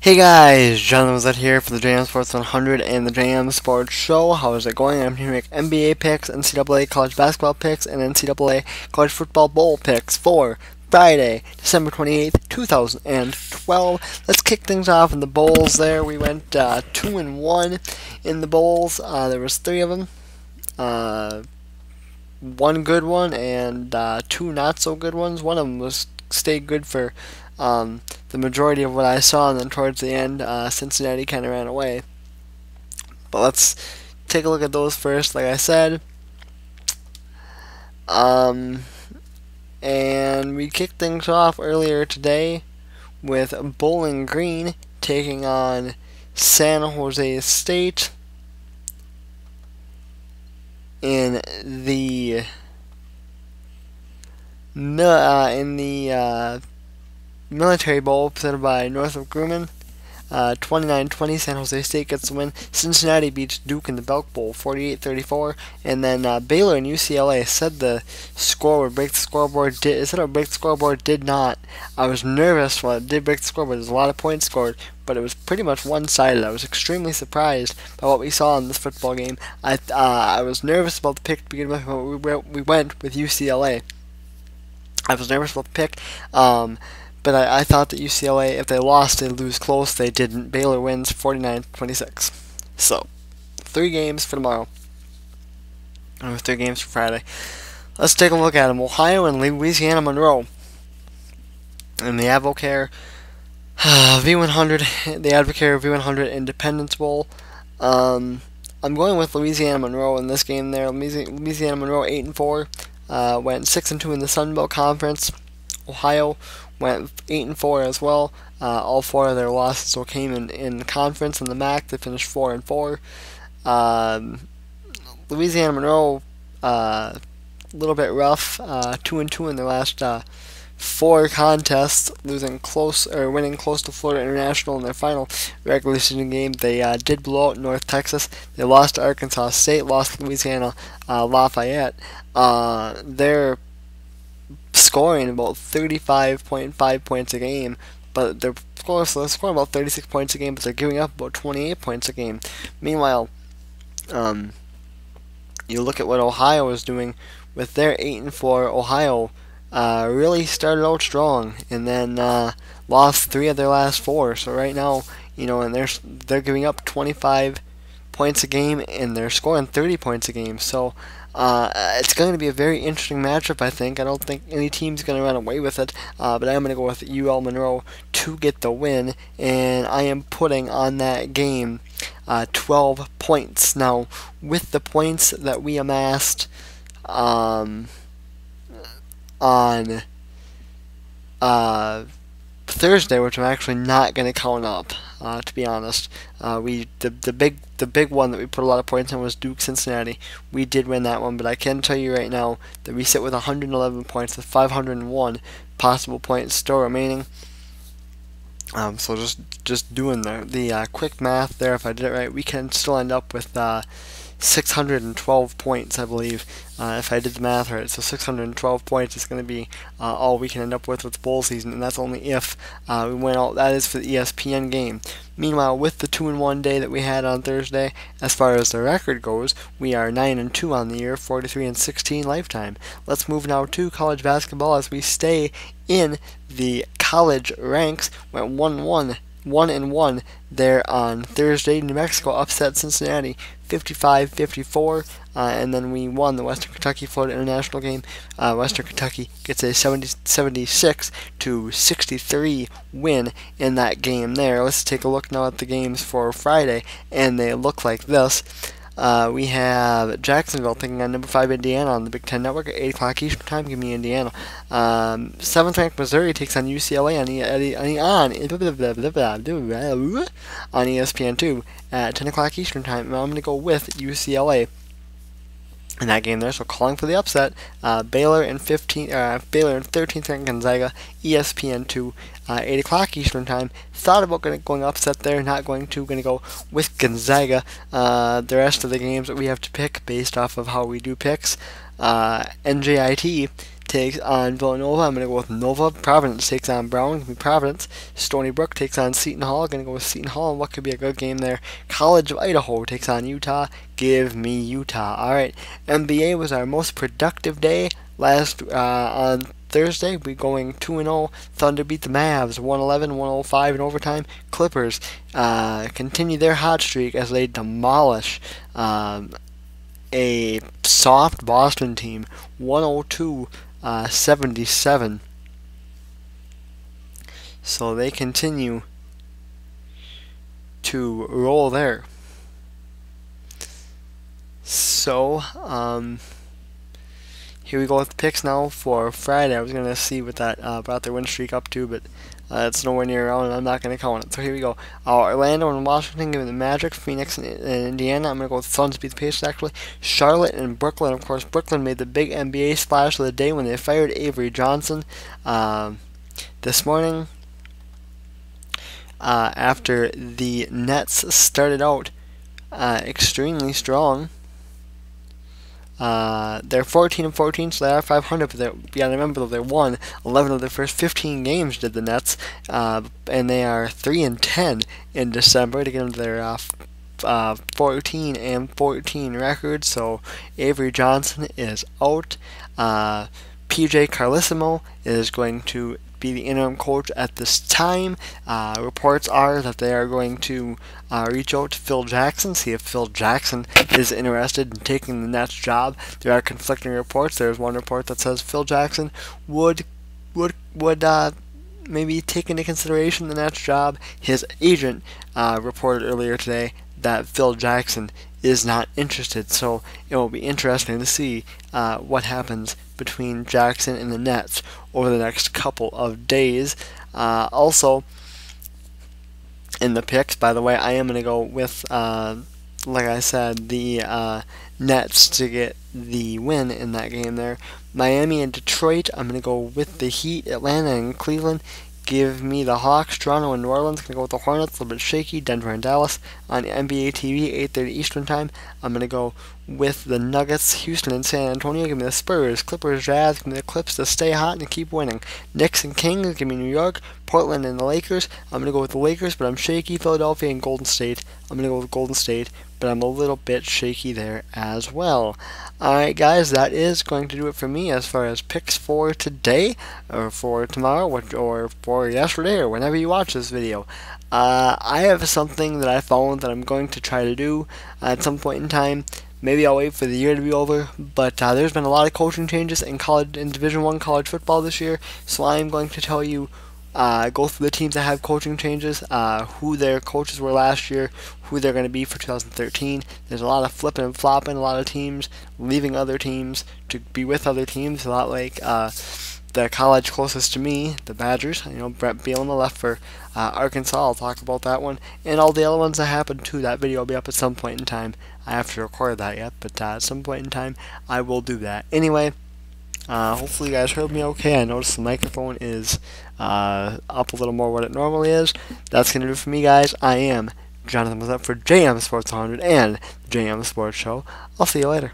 Hey guys, John was here for the JMSports 100 and the JMSports Show. How is it going? I'm here to make NBA picks, NCAA college basketball picks, and NCAA college football bowl picks for Friday, December 28th, 2012. Let's kick things off in the bowls there. We went 2-1 in the bowls. There was 3 of them. One good one and 2 not so good ones. One of them stayed good for the majority of what I saw, and then towards the end, Cincinnati kind of ran away. But let's take a look at those first, like I said. And we kicked things off earlier today with Bowling Green taking on San Jose State in the Military Bowl presented by Northrop Grumman. 29-20, San Jose State gets the win. Cincinnati beats Duke in the Belk Bowl, 48-34. And then Baylor and UCLA. Said the score would break the scoreboard. It said it would break the scoreboard. Did not. I was nervous when it did break the scoreboard. There's a lot of points scored, but it was pretty much one-sided. I was extremely surprised by what we saw in this football game. I was nervous about the pick to begin with, but we went with UCLA. I was nervous about the pick. But I thought that UCLA, if they lost, they'd lose close. They didn't. Baylor wins 49-26. So, 3 games for tomorrow. And 3 games for Friday. Let's take a look at them. Ohio and Louisiana Monroe. And the Advocare V100, the Advocare V100 Independence Bowl. I'm going with Louisiana Monroe in this game there. Louisiana Monroe 8-4. Went 6-2 in the Sun Belt Conference. Ohio went 8-4 as well. All 4 of their losses came in conference. In the MAC, they finished 4-4. Louisiana Monroe, a little bit rough. 2-2 in their last 4 contests, winning close to Florida International in their final regular season game. They did blow out North Texas. They lost to Arkansas State, lost to Louisiana Lafayette. They're scoring about 35.5 points a game, but they're scoring about 36 points a game, but they're giving up about 28 points a game. Meanwhile, you look at what Ohio is doing with their 8-4. Ohio really started out strong, and then lost 3 of their last 4. So right now, and they're giving up 25 points a game, and they're scoring 30 points a game. So it's going to be a very interesting matchup, I think. I don't think any team's going to run away with it, but I'm going to go with UL Monroe to get the win, and I am putting on that game 12 points. Now, with the points that we amassed on Thursday, which I'm actually not going to count up, to be honest. The big one that we put a lot of points on was Duke Cincinnati. We did win that one, but I can tell you right now that we sit with 111 points with 501 possible points still remaining. So just doing the quick math there, if I did it right, we can still end up with 612 points, I believe, if I did the math right. So 612 points is going to be all we can end up with the bowl season, and that's only if we win out. That is for the ESPN game. Meanwhile, with the 2-1 day that we had on Thursday, as far as the record goes, we are 9-2 on the year, 43-16 lifetime. Let's move now to college basketball as we stay in the college ranks. Went 1-1 there on Thursday. New Mexico upset Cincinnati 55-54, and then we won the Western Kentucky-Florida International game. Western Kentucky gets a 76-63 win in that game there. Let's take a look now at the games for Friday, and they look like this. We have Jacksonville taking on number 5 Indiana on the Big Ten Network at 8 o'clock Eastern Time. Give me Indiana. 7th ranked Missouri takes on UCLA on ESPN2 at 10 o'clock Eastern Time. I'm going to go with UCLA in that game there. So calling for the upset, Baylor and 13th ranked Gonzaga, ESPN2, 8 o'clock Eastern Time. Thought about going upset there, not going to. Going to go with Gonzaga. The rest of the games that we have to pick based off of how we do picks. NJIT takes on Villanova. I'm going to go with Nova. Providence takes on Brown. Give me Providence. Stony Brook takes on Seton Hall. Going to go with Seton Hall. And what could be a good game there? College of Idaho takes on Utah. Give me Utah. All right. NBA was our most productive day last on Thursday. We're going 2-0. Thunder beat the Mavs 111-105 in overtime. Clippers continue their hot streak as they demolish a soft Boston team 102-77. So they continue to roll there. So here we go with the picks now for Friday. I was going to see what that brought their win streak up to, but it's nowhere near around, and I'm not going to count it. So here we go. Orlando and Washington giving the Magic. Phoenix and Indiana. I'm going to go with the Suns beat the Pacers, actually. Charlotte and Brooklyn. Of course, Brooklyn made the big NBA splash of the day when they fired Avery Johnson this morning after the Nets started out extremely strong. They're 14-14, so they are 500. But you gotta remember, though, they won 11 of their first 15 games. Did the Nets, and they are 3-10 in December to get them to their 14-14 record. So Avery Johnson is out. PJ Carlesimo is going to be the interim coach at this time. Reports are that they are going to reach out to Phil Jackson, see if Phil Jackson is interested in taking the Nets job. There are conflicting reports. There's one report that says Phil Jackson would maybe take into consideration the Nets job. His agent reported earlier today that Phil Jackson is not interested, so it will be interesting to see what happens between Jackson and the Nets over the next couple of days. Also, in the picks, by the way, I am going to go with, like I said, the Nets to get the win in that game there. Miami and Detroit, I'm going to go with the Heat. Atlanta and Cleveland, give me the Hawks. Toronto and New Orleans, going to go with the Hornets, a little bit shaky. Denver and Dallas on NBA TV, 8:30 Eastern Time. I'm going to go with the Nuggets. Houston and San Antonio, give me the Spurs. Clippers, Jazz, give me the Clips to stay hot and keep winning. Knicks and Kings, give me New York. Portland and the Lakers, I'm going to go with the Lakers, but I'm shaky. Philadelphia and Golden State, I'm going to go with Golden State, but I'm a little bit shaky there as well. Alright guys, that is going to do it for me as far as picks for today, or for tomorrow, or for yesterday, or whenever you watch this video. I have something that I found that I'm going to try to do at some point in time. Maybe I'll wait for the year to be over, but there's been a lot of coaching changes in Division I college football this year, so I'm going to tell you, go through the teams that have coaching changes, who their coaches were last year, who they're going to be for 2013. There's a lot of flipping and flopping, a lot of teams leaving other teams to be with other teams, a lot like the college closest to me, the Badgers. You know, Brett Bielema left for Arkansas. I'll talk about that one, and all the other ones that happened too. That video will be up at some point in time. I have to record that yet, but at some point in time I will do that. Anyway, hopefully you guys heard me okay. I noticed the microphone is up a little more what it normally is. That's going to do it for me, guys. I am Jonathan, was up for JM Sports 100 and the JM Sports Show. I'll see you later.